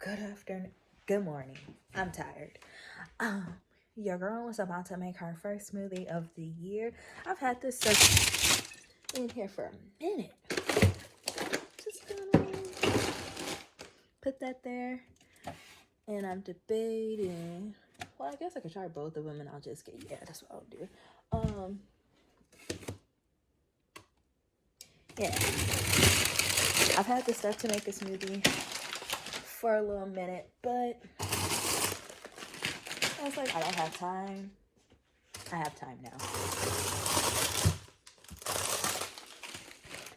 Good afternoon. Good morning. I'm tired. Um, your girl was about to make her first smoothie of the year. I've had this stuff in here for a minute. Just gonna put that there. And I'm debating. Well, I guess I could try both of them and I'll just get, yeah, that's what I'll do. Yeah. I've had this stuff to make a smoothie for a little minute, but I was like, I don't have time. I have time now.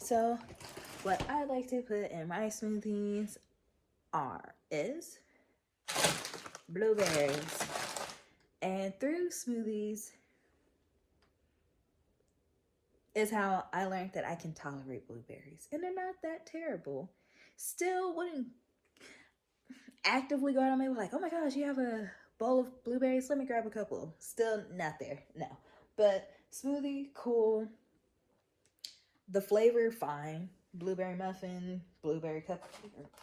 So, what I like to put in my smoothies is blueberries. And through smoothies is how I learned that I can tolerate blueberries. And they're not that terrible. Still wouldn't actively go out on me like, oh my gosh, you have a bowl of blueberries, let me grab a couple. Still not there, no. But smoothie, cool. The flavor, fine. Blueberry muffin, blueberry cup,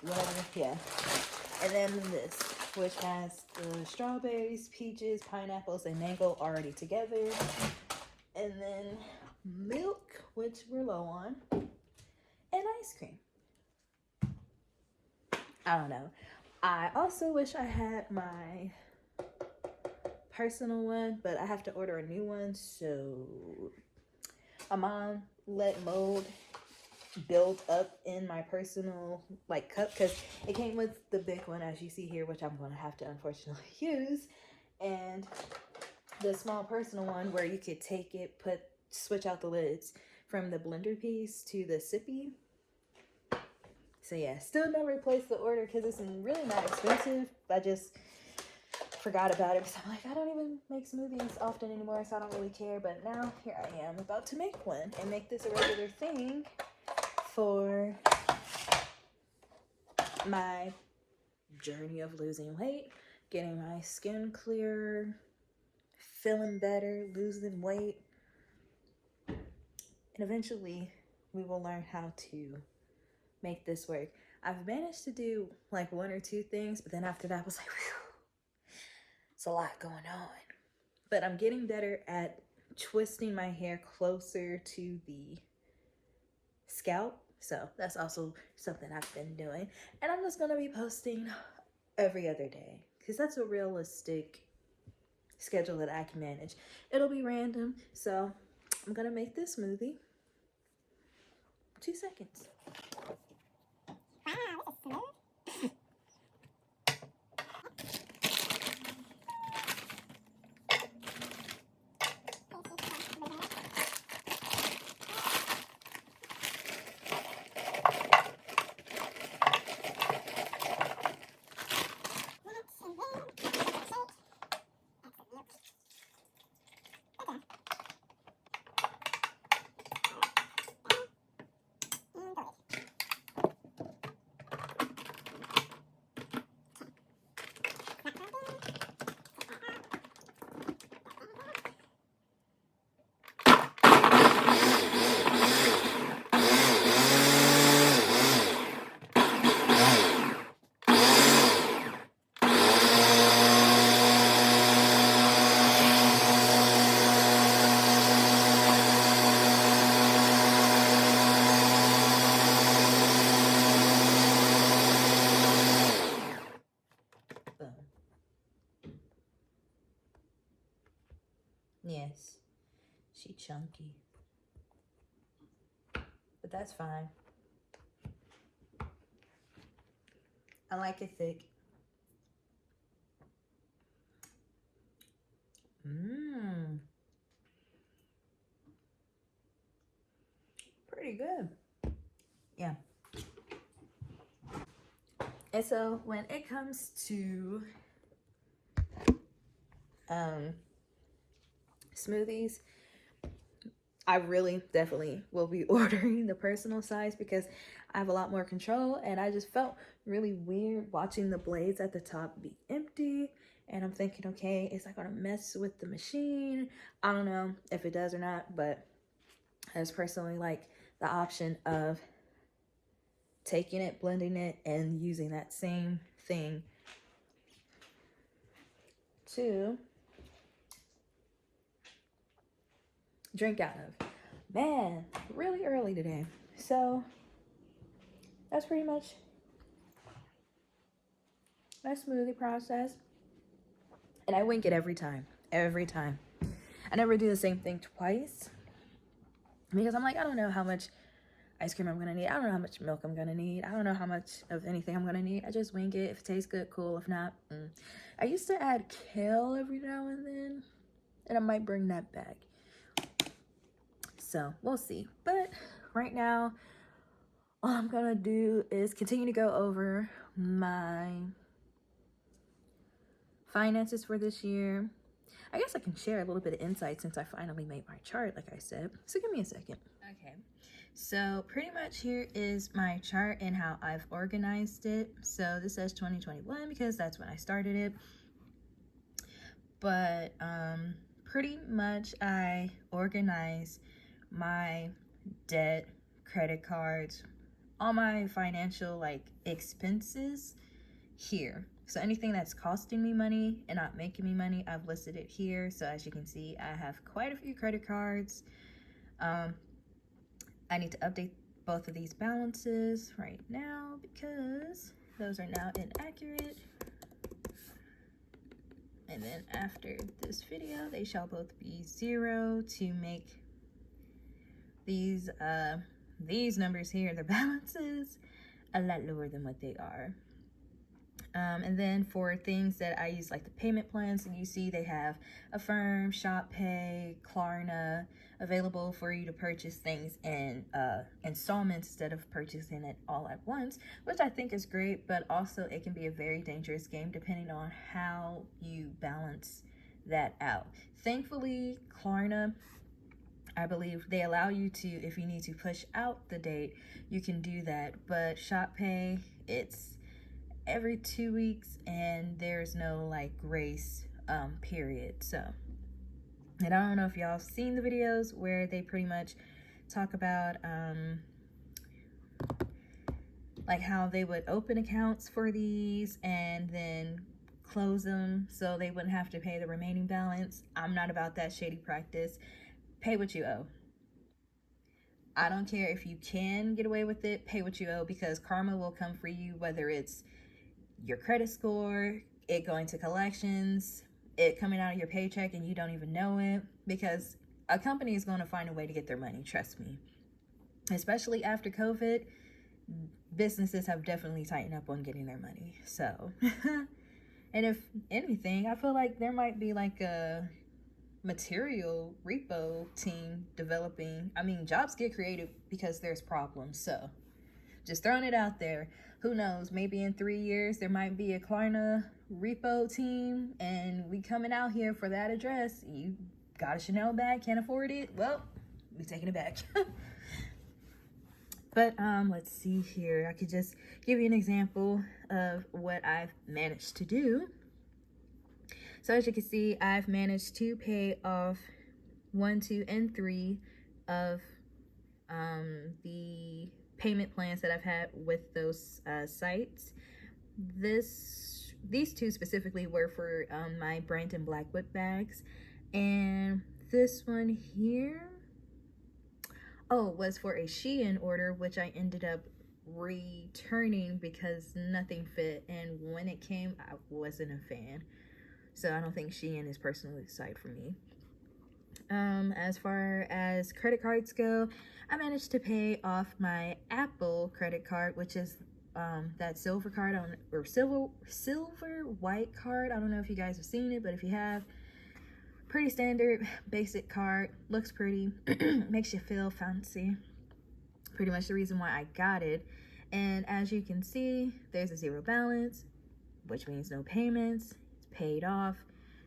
whatever, yeah. And then this, which has the strawberries, peaches, pineapples, and mango already together. And then milk, which we're low on, and ice cream. I don't know. I also wish I had my personal one, but I have to order a new one. So my mom let mold build up in my personal cup because it came with the big one as you see here, which I'm gonna have to unfortunately use, and the small personal one where you could take it, switch out the lids from the blender piece to the sippy. So yeah, still never placed the order because it's really not expensive. I just forgot about it because I'm like, I don't even make smoothies often anymore, so I don't really care. But now here I am about to make one and make this a regular thing for my journey of losing weight, getting my skin clearer, feeling better, losing weight. And eventually we will learn how to make this work. I've managed to do like one or two things, but then after that I was like, whew, it's a lot going on. But I'm getting better at twisting my hair closer to the scalp. So that's also something I've been doing. And I'm just gonna be posting every other day because that's a realistic schedule that I can manage. It'll be random. So I'm gonna make this smoothie. 2 seconds. Yes, she chunky, but that's fine. I like it thick. Pretty good. Yeah. And so when it comes to smoothies, I really definitely will be ordering the personal size because I have a lot more control, and I just felt really weird watching the blades at the top be empty. And I'm thinking, okay, is that gonna mess with the machine? I don't know if it does or not, but I just personally like the option of taking it, blending it, and using that same thing to drink out of. Man, really early today. So that's pretty much my smoothie process. And I wink it every time. Every time. I never do the same thing twice. Because I'm like, I don't know how much ice cream I'm gonna need. I don't know how much milk I'm gonna need. I don't know how much of anything I'm gonna need. I just wing it. If it tastes good, cool. If not, I used to add kale every now and then, and I might bring that back. So we'll see. But right now, all I'm gonna do is continue to go over my finances for this year. I guess I can share a little bit of insight since I finally made my chart, like I said. So give me a second. Okay. So pretty much here is my chart and how I've organized it. So this says 2021 because that's when I started it. But pretty much I organize my debt, credit cards, all my financial like expenses here. So anything that's costing me money and not making me money, I've listed it here. So as you can see, I have quite a few credit cards. I need to update both of these balances right now because those are now inaccurate. And then after this video, they shall both be 0 to make these numbers here, the balances, a lot lower than what they are. And then for things that I use like the payment plans, and you see they have Affirm, Shop Pay, Klarna available for you to purchase things in installments instead of purchasing it all at once, which I think is great, but also it can be a very dangerous game depending on how you balance that out. Thankfully, Klarna, I believe they allow you to, if you need to push out the date, you can do that. But Shop Pay, it's every 2 weeks and there's no like grace period. So, and I don't know if y'all seen the videos where they pretty much talk about like how they would open accounts for these and then close them so they wouldn't have to pay the remaining balance. I'm not about that shady practice. Pay what you owe. I don't care if you can get away with it. Pay what you owe, because karma will come for you, whether it's your credit score, it going to collections, it coming out of your paycheck and you don't even know it, because a company is going to find a way to get their money, trust me. Especially after COVID, businesses have definitely tightened up on getting their money. So, and if anything, I feel like there might be like a material repo team developing. I mean, jobs get created because there's problems. So just throwing it out there. Who knows, maybe in 3 years there might be a Klarna repo team and we coming out here for that address. You got a Chanel bag, can't afford it, well, we taking it back. But let's see here. I could just give you an example of what I've managed to do. So as you can see, I've managed to pay off 1, 2, and 3 of the payment plans that I've had with those sites. These two specifically were for my Brandon Blackwood bags, and this one here, was for a Shein order, which I ended up returning because nothing fit, and when it came, I wasn't a fan. So I don't think Shein is personally the site for me. As far as credit cards go, I managed to pay off my Apple credit card, which is that silver card or silver white card. I don't know if you guys have seen it, but if you have, pretty standard basic card, looks pretty, makes you feel fancy. Pretty much the reason why I got it. And as you can see, there's a 0 balance, which means no payments. It's paid off.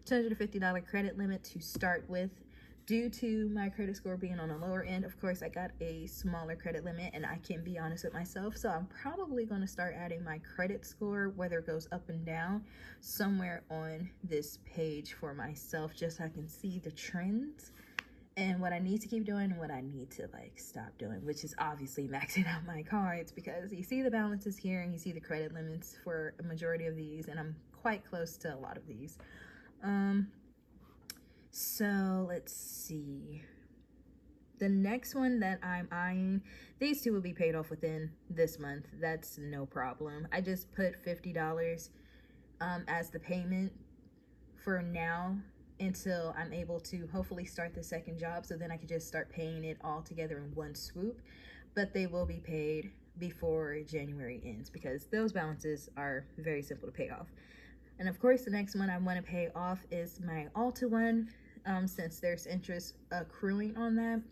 $250 credit limit to start with. Due to my credit score being on the lower end, of course, I got a smaller credit limit, and I can be honest with myself. So I'm probably going to start adding my credit score, whether it goes up and down, somewhere on this page for myself, just so I can see the trends and what I need to keep doing and what I need to like stop doing, which is obviously maxing out my cards, because you see the balances here and you see the credit limits for a majority of these, and I'm quite close to a lot of these. So let's see. The next one that I'm eyeing, these two will be paid off within this month. That's no problem. I just put $50 as the payment for now until I'm able to hopefully start the second job, so then I can just start paying it all together in one swoop. But they will be paid before January ends, because those balances are very simple to pay off. And of course, the next one I want to pay off is my Ulta one, since there's interest accruing on that.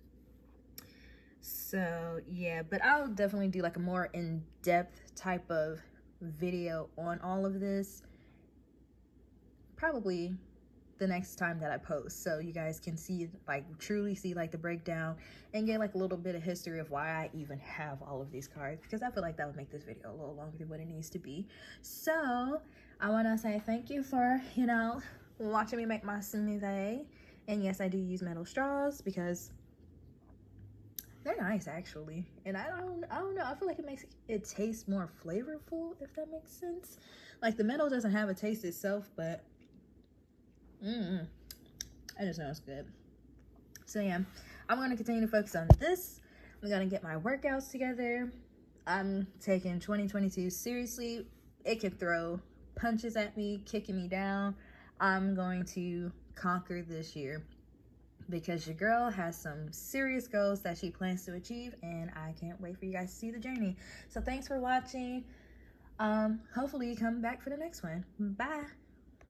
So yeah, but I'll definitely do like a more in-depth type of video on all of this, probably the next time that I post, so you guys can see, like, truly see like the breakdown and get like a little bit of history of why I even have all of these cards, because I feel like that would make this video a little longer than what it needs to be. So I want to say thank you for, you know, watching me make my smoothie. And yes, I do use metal straws because they're nice actually, and I don't know, I feel like it makes it taste more flavorful, if that makes sense. Like the metal doesn't have a taste itself, but I just know it's good. So yeah, I'm gonna continue to focus on this. I'm gonna get my workouts together. I'm taking 2022 seriously. It can throw punches at me, kicking me down. I'm going to conquer this year, because your girl has some serious goals that she plans to achieve, and I can't wait for you guys to see the journey. So thanks for watching. Hopefully you come back for the next one. Bye.